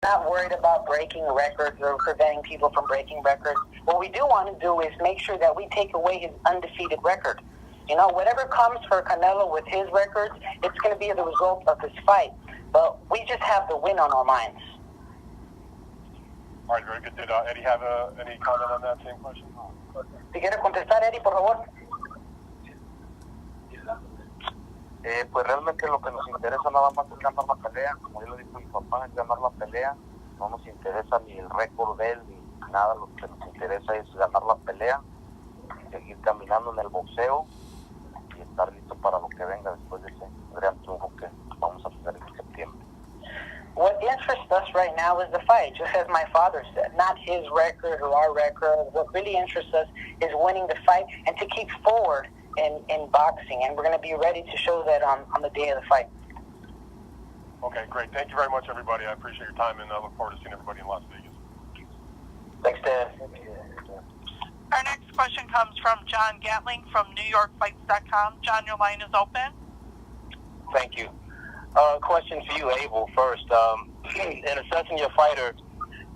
not worried about breaking records or preventing people from breaking records. What we do want to do is make sure that we take away his undefeated record. You know, whatever comes for Canelo with his records, it's going to be the result of this fight. But we just have the win on our minds. All right, very good. Did Eddie have any comment on that same question? Si quiere contestar, Eddie, por favor. Pues realmente lo que nos interesa nada más es ganar la pelea. Como yo le dije a mi papá, es ganar la pelea. No nos interesa ni el récord de él ni nada. Lo que nos interesa es ganar la pelea, seguir caminando en el boxeo y estar listo para lo que venga después de ese gran triunfo que vamos a tener en septiembre. What interests us right now is the fight, just as my father said, not his record or our record. What really interests us is winning the fight and to keep forward in boxing, and we're going to be ready to show that on the day of the fight. Okay, great. Thank you very much, everybody. I appreciate your time, and I look forward to seeing everybody in Las Vegas. Thanks, Dan. Our next question comes from John Gatling from NewYorkFights.com. John, your line is open. Thank you. Question for you, Abel, first. In assessing your fighter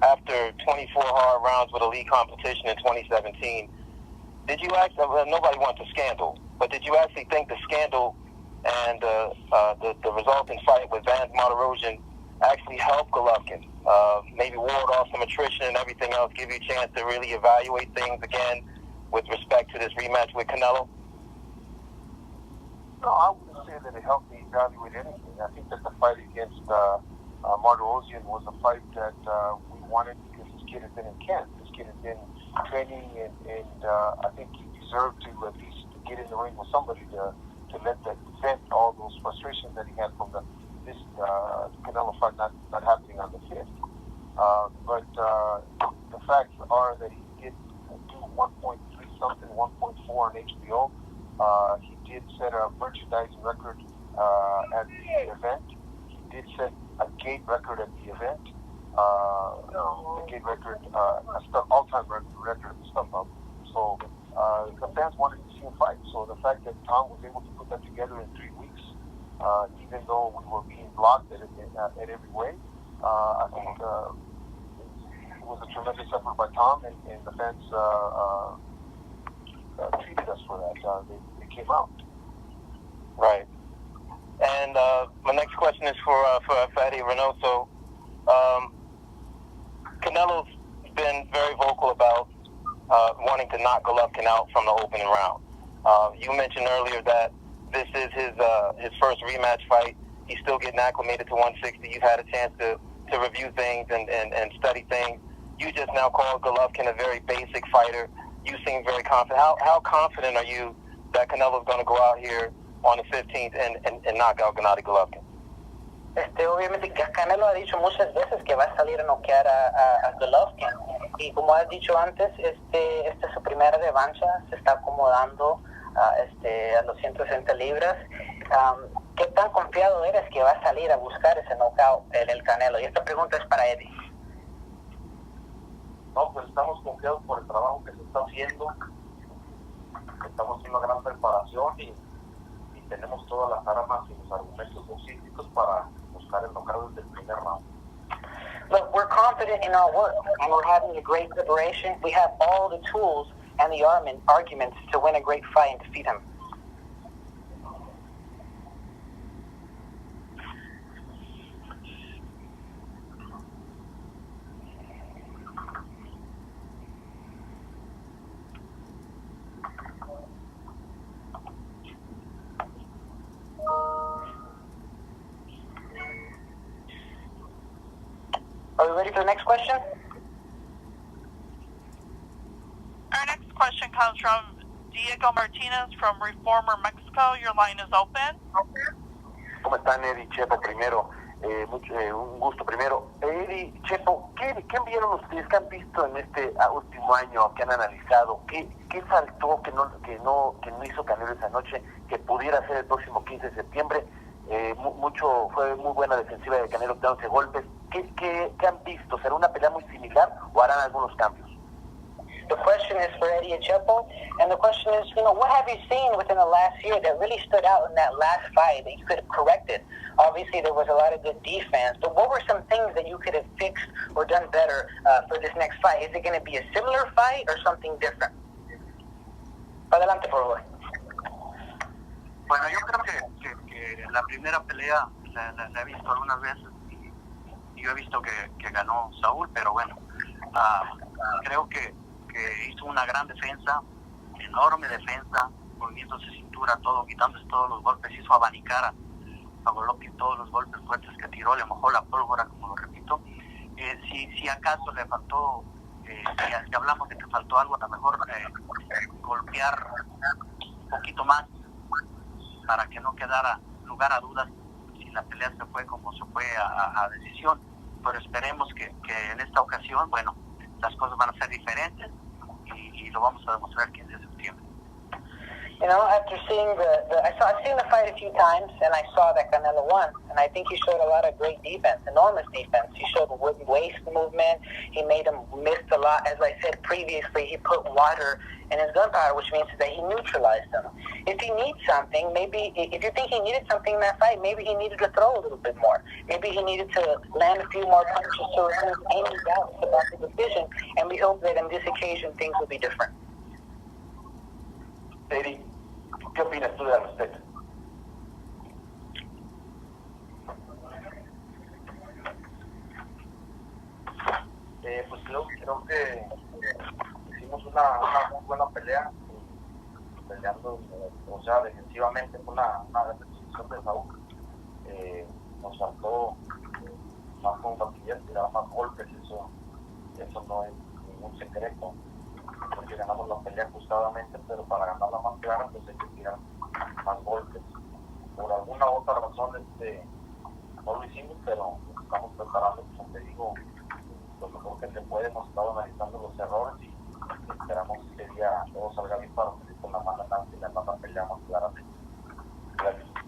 after 24 hard rounds with elite competition in 2017, did you actually, nobody wants a scandal, but did you actually think the scandal and the resulting fight with Vance Martirosyan actually helped Golovkin, maybe ward off some attrition and everything else, give you a chance to really evaluate things again with respect to this rematch with Canelo? No, I wouldn't say that it helped me evaluate anything. I think that the fight against Martirosyan was a fight that we wanted because this kid has been in camp. This kid has been training, and I think he deserved to at least get in the ring with somebody to let that vent all those frustrations that he had from this Canelo fight not happening on the 5th. But the facts are that he did do 1.3 something, 1.4 on HBO. He did set a merchandising record at the event. He did set a gate record at the event. The gate record, all-time record at the Stump Up. So the fans wanted to see him fight. So the fact that Tom was able to put that together in 3 weeks, even though we were being blocked at every way, I think it was a tremendous effort by Tom, and the fans treated us for that. They came out. Right. And my next question is for Eddie Reynoso. Canelo's been very vocal about wanting to knock Golovkin out from the opening round. You mentioned earlier that this is his first rematch fight. He's still getting acclimated to 160. You've had a chance to review things and study things. You just now called Golovkin a very basic fighter. You seem very confident. How confident are you that Canelo's going to go out here on the 15th and knock out Gennady Golovkin? Obviamente Canelo ha dicho muchas veces que va a salir a noquear a Golovkin, y como has dicho antes, esta es su primera revancha, se está acomodando a los 160 libras. ¿Qué tan confiado eres que va a salir a buscar ese knockout el Canelo? Y esta pregunta es para Eddie. No, pues estamos confiados por el trabajo que se está haciendo. Estamos haciendo una gran preparación y tenemos todas las armas y los argumentos boxísticos para buscar el knockout desde el primer round. Look, we're confident in our work, and we're having a great preparation. We have all the tools and the arguments to win a great fight and defeat him. Are we ready for the next question? Our next question comes from Diego Martinez from Reformer, Mexico. Your line is open. ¿Cómo están, Eddie, Chepo? Primero, un gusto. Primero, Eddie, Chepo, ¿qué vieron ustedes, qué han visto en este último año, que han analizado? ¿Qué faltó que no hizo Canelo esa noche, que pudiera ser el próximo 15 de septiembre? Fue muy buena defensiva de Canelo, dándose golpes. ¿Qué han visto? ¿Será una pelea muy similar o harán algunos cambios? The question is for Edddy and CHEPO, and the question is, what have you seen within the last year that really stood out in that last fight that you could have corrected? Obviously, there was a lot of good defense, but what were some things that you could have fixed or done better for this next fight? Is it going to be a similar fight or something different? Adelante, por favor. Bueno, yo creo que la primera pelea la he visto algunas veces y yo he visto que ganó Saúl, pero bueno, creo que hizo una gran defensa, enorme defensa, movimientos de cintura, todo, quitándose todos los golpes, hizo abanicar a Golovkin todos los golpes fuertes que tiró, le mojó la pólvora, como lo repito. Si acaso le faltó, si hablamos de que faltó algo, a lo mejor golpear un poquito más, para que no quedara lugar a dudas si la pelea se fue como se fue a decisión. Pero esperemos que en esta ocasión, bueno, las cosas van a ser diferentes y lo vamos a demostrar el 15 de septiembre. After seeing I've seen the fight a few times, and I saw that Canelo won, and I think he showed a lot of great defense, enormous defense. He showed waist movement. He made him miss a lot. As I said previously, he put water in his gunpowder, which means that he neutralized him. If he needs something, maybe if you think he needed something in that fight, maybe he needed to throw a little bit more. Maybe he needed to land a few more punches to remove any doubts about the decision, and we hope that on this occasion things will be different. Eddie, ¿qué opinas tú al respecto? Pues creo que hicimos una muy buena pelea, peleando, defensivamente fue una gran decisión de Saúl. Nos faltó más contundente, tirar más golpes, eso no es ningún secreto, porque ganamos la pelea ajustadamente, pero para ganarla más clara pues hay que tirar más golpes. Por alguna otra razón no lo hicimos, pero estamos preparando, como te digo, lo mejor que se puede. Hemos estado analizando los errores y esperamos que ese día todo salga bien para salir con la mano adelante y la pelea más claramente.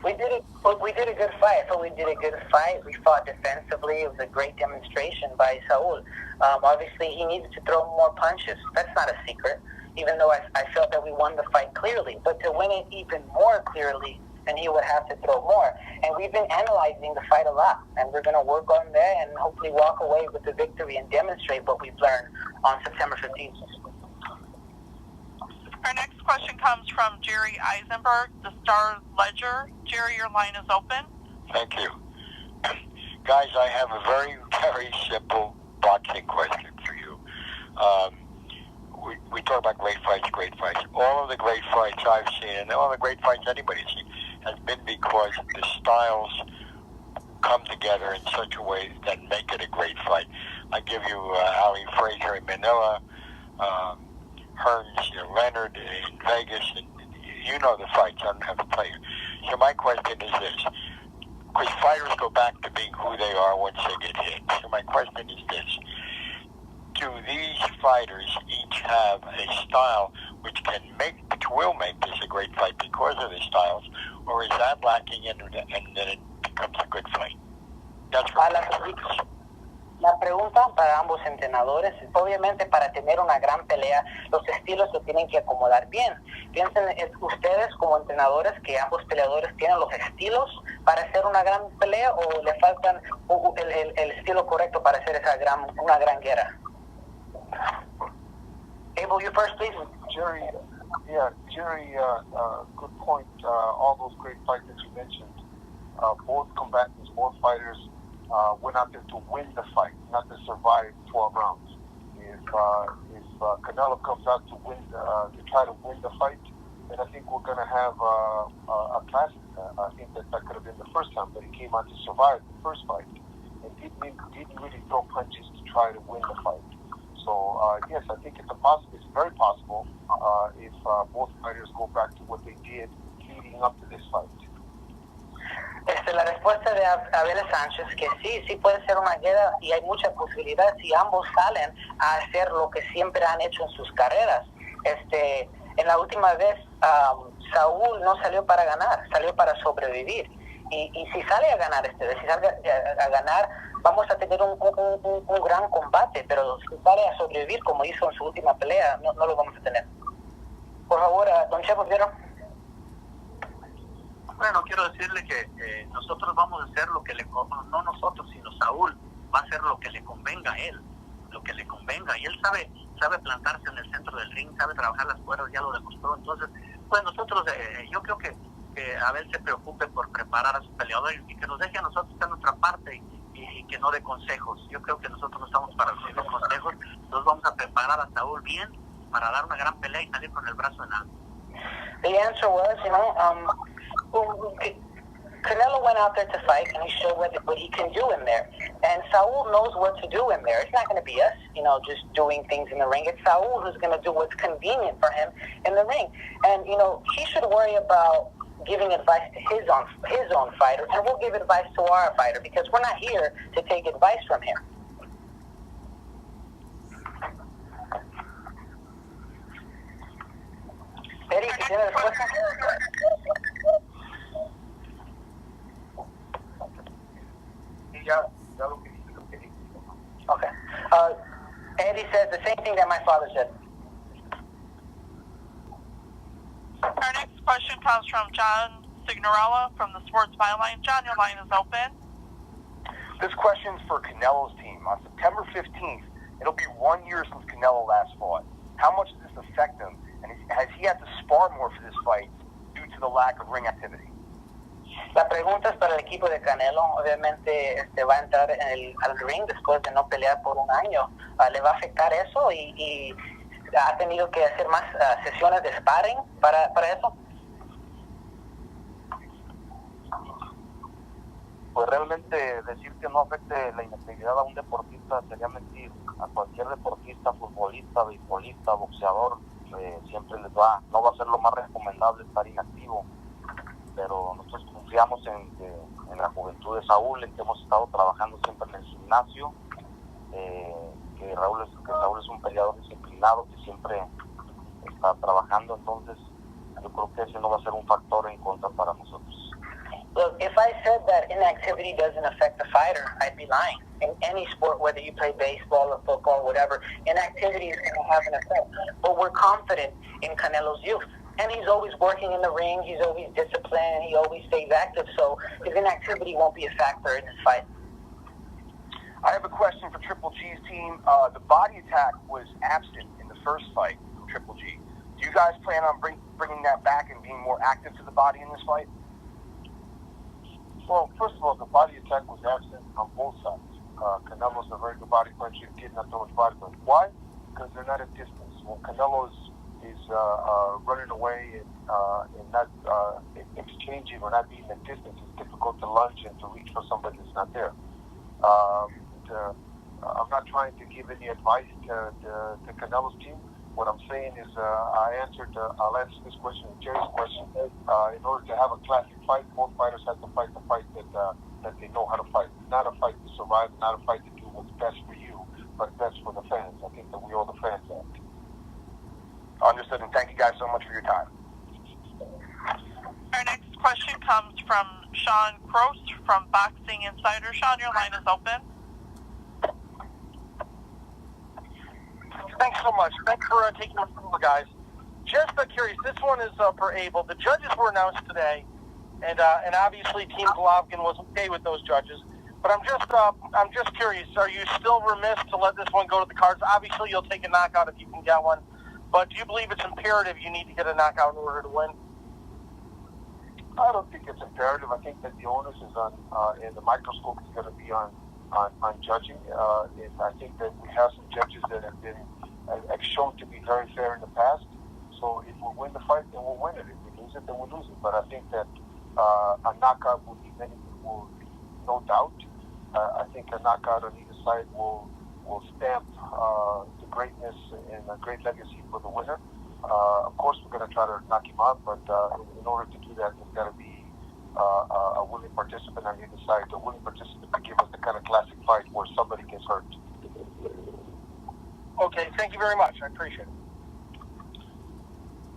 We did a good fight. I thought we did a good fight. We fought defensively. It was a great demonstration by Saúl. Obviously, he needed to throw more punches. That's not a secret, even though I felt that we won the fight clearly. But to win it even more clearly, then he would have to throw more. And we've been analyzing the fight a lot, and we're going to work on that and hopefully walk away with the victory and demonstrate what we've learned on September 15th. Our next question comes from Jerry Eisenberg, the Star Ledger. Jerry, your line is open. Thank you. Guys, I have a very, very simple boxing question for you. We talk about great fights. All of the great fights I've seen, and all the great fights anybody's seen, has been because the styles come together in such a way that make it a great fight. I give you Ali Frazier in Manila, Hearns, Leonard in Vegas, and you know the fights. I don't have to play you. So my question is this, because fighters go back to being who they are once they get hit. So my question is this, do these fighters each have a style which will make this a great fight because of their styles, or is that lacking and then it becomes a good fight? That's what La pregunta para ambos entrenadores es, obviamente, para tener una gran pelea, los estilos se tienen que acomodar bien. Piensen ustedes como entrenadores que ambos peleadores tienen los estilos para hacer una gran pelea, o le faltan el estilo correcto para hacer una gran guerra. Abel, you first, please. Jerry, good point. All those great fights that you mentioned, both combatants, both fighters, went out there to win the fight, not to survive 12 rounds. If Canelo comes out to try to win the fight, then I think we're going to have a classic. I think that could have been the first time, but he came out to survive the first fight and didn't really throw punches to try to win the fight. So yes, I think it's very possible if both fighters go back to what they did leading up to this fight. La respuesta de Abel Sánchez, que sí puede ser una guerra y hay mucha posibilidad si ambos salen a hacer lo que siempre han hecho en sus carreras. En la última vez, Saúl no salió para ganar, salió para sobrevivir. Y si sale a ganar si sale a ganar, vamos a tener un gran combate, pero si sale a sobrevivir como hizo en su última pelea, no lo vamos a tener. Por favor, don Chepo, ¿vieron? Bueno, quiero decirle que nosotros vamos a hacer lo que no nosotros, sino Saúl va a hacer lo que le convenga a él, lo que le convenga, y él sabe plantarse en el centro del ring, sabe trabajar las cuerdas, ya lo demostró. Entonces, pues nosotros, yo creo que Abel se preocupe por preparar a su peleador y que nos deje a nosotros estar en nuestra parte y que no dé consejos. Yo creo que nosotros no estamos para recibir consejos, entonces vamos a preparar a Saúl bien para dar una gran pelea y salir con el brazo en alto. The answer was, Canelo went out there to fight, and he showed what he can do in there. And Saul knows what to do in there. It's not going to be us, just doing things in the ring. It's Saul who's going to do what's convenient for him in the ring. And, he should worry about giving advice to his own fighter, and we'll give advice to our fighter, because we're not here to take advice from him. Eddie, ¿tienes respuesta? Okay. Eddie says the same thing that my father said. Our next question comes from John Signorella from the Sports Byline. John, your line is open. This question's for Canelo's team. On September 15th, it'll be 1 year since Canelo last fought. How much does this affect him? And has he had to spar more for this fight due to the lack of ring activity? La pregunta es para el equipo de Canelo. Obviamente va a entrar al ring después de no pelear por un año. ¿Le va a afectar eso y ha tenido que hacer más sesiones de sparring para eso? Pues realmente decir que no afecte la inactividad a un deportista sería mentir. A cualquier deportista, futbolista, beisbolista, boxeador, siempre no va a ser lo más recomendable estar inactivo. Pero nosotros confiamos en la juventud de Saúl, en que hemos estado trabajando siempre en el gimnasio, que Saúl es un peleador disciplinado que siempre está trabajando. Entonces yo creo que ese no va a ser un factor en contra para nosotros. Look, if I said that inactivity doesn't affect the fighter, I'd be lying. In any sport, whether you play baseball or football, whatever, inactivity is going to have an effect. But we're confident in Canelo's youth. And he's always working in the ring, he's always disciplined, he always stays active, so his inactivity won't be a factor in this fight. I have a question for Triple G's team. The body attack was absent in the first fight from Triple G. Do you guys plan on bringing that back and being more active to the body in this fight? Well, first of all, the body attack was absent on both sides. Canelo's a very good body puncher, did not throw his body punch. Why? Because they're not at distance. When Canelo is running away and not exchanging or not being at distance, it's difficult to lunge and to reach for somebody that's not there. I'm not trying to give any advice to Canelo's team. What I'm saying is I'll answer this question, Jerry's question. In order to have a classic fight, both fighters have to fight the fight that they know how to fight. Not a fight to survive, not a fight to do what's best for you, but best for the fans. I think that we owe the fans that. Understood, and thank you guys so much for your time. Our next question comes from Sean Cross from Boxing Insider. Sean, your line is open. Thanks so much. Thanks for taking the call, guys. Just curious, this one is for Abel. The judges were announced today, and obviously Team Golovkin was okay with those judges. But I'm just curious, are you still remiss to let this one go to the cards? Obviously, you'll take a knockout if you can get one. But do you believe it's imperative you need to get a knockout in order to win? I don't think it's imperative. I think that the onus is on, and the microscope is going to be on judging. And I think that we have some judges that have been shown to be very fair in the past. So if we win the fight, then we'll win it. If we lose it, then we'll lose it. But I think that a knockout will be no doubt. I think a knockout on either side will stamp the greatness and a great legacy for the winner. Of course, we're going to try to knock him out, but in order to do that, there's got to be a willing participant on either side, a willing participant to give us the kind of classic fight where somebody gets hurt. Okay, thank you very much. I appreciate it.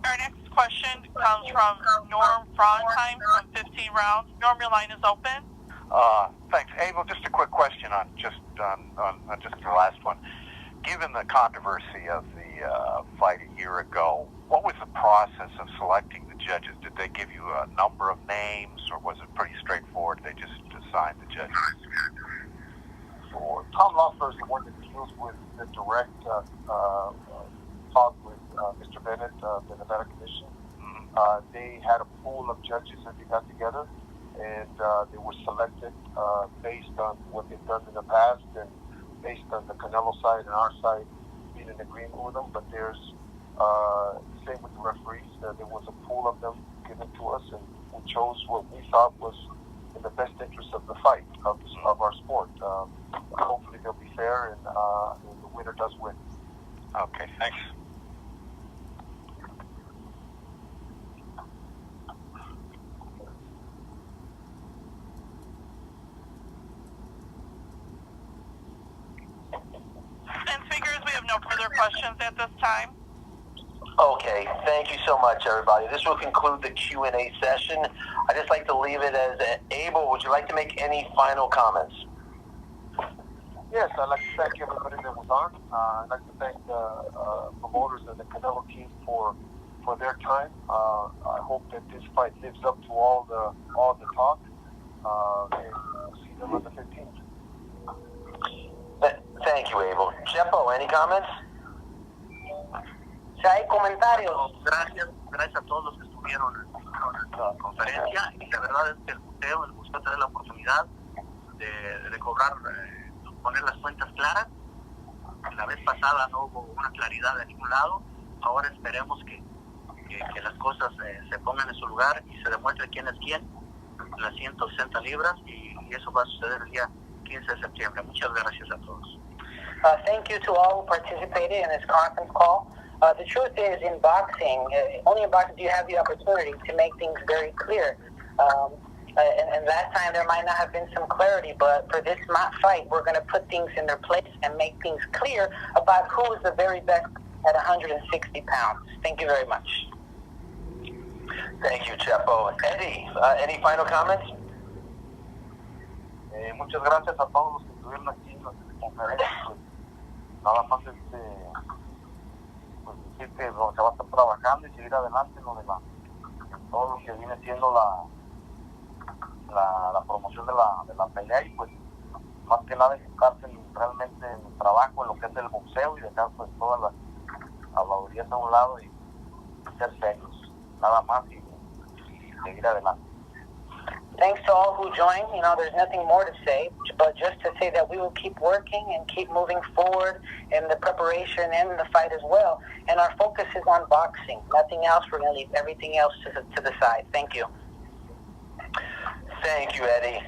Our next question comes from Norm Frondheim from 15 Rounds. Norm, your line is open. Thanks, Abel. Just a quick question on just the last one. Given the controversy of the fight a year ago, what was the process of selecting the judges? Did they give you a number of names, or was it pretty straightforward? They just assigned the judges? So Tom Loeffler is the one that deals with the direct talk with Mr. Bennett, the Nevada Commission. They had a pool of judges that they got together, and they were selected based on what they've done in the past and based on the Canelo side and our side being in agreement with them. But there's same with the referees. There was a pool of them given to us, and we chose what we thought was in the best interest of the fight, of our sport. Hopefully they'll be fair, and the winner does win. Okay, thanks. And speakers, we have no further questions at this time. Okay, thank you so much, everybody. This will conclude the Q&A session. I'd just like to leave it as Abel. Would you like to make any final comments? Yes, I'd like to thank everybody that was on. I'd like to thank the promoters and the Canelo team for their time. I hope that this fight lives up to all the talk, and we'll see them on the 15th. Thank you, Abel. CHEPO, any comments? Si hay comentarios. Gracias a todos los que estuvieron en la conferencia, y la verdad es que el museo tener la oportunidad de cobrar, poner las cuentas claras. La vez pasada no hubo una claridad de ningún lado. Ahora esperemos que las cosas se pongan en su lugar y se demuestre quién es quién, las 160 libras, y eso va a suceder el día 15 de septiembre. Muchas gracias a todos. Thank you to all who participated in this conference call. The truth is, in boxing, only in boxing do you have the opportunity to make things very clear. And that time there might not have been some clarity, but for this fight, we're going to put things in their place and make things clear about who is the very best at 160 pounds. Thank you very much. Thank you, CHEPO. Eddie, any final comments? Muchas gracias a todos los que estuvieron aquí en la conferencia. Pues, nada más pues decir que se va a estar trabajando y seguir adelante en lo de todo lo que viene siendo la promoción de la pelea, y pues más que nada enfocarse realmente en el trabajo, en lo que es el boxeo, y dejar pues todas las habladurías a un lado y ser serios, nada más, y seguir adelante. Thanks to all who joined. You know, there's nothing more to say, but just to say that we will keep working and keep moving forward in the preparation and in the fight as well. And our focus is on boxing. Nothing else. We're going to leave everything else to the side. Thank you. Thank you, Eddie.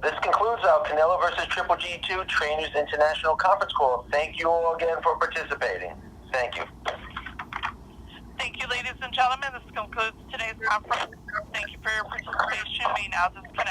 This concludes our Canelo versus Triple G2 Trainers International Conference Call. Thank you all again for participating. Thank you. Thank you, ladies and gentlemen. This concludes today's conference. Thank you for your participation. You may now disconnect.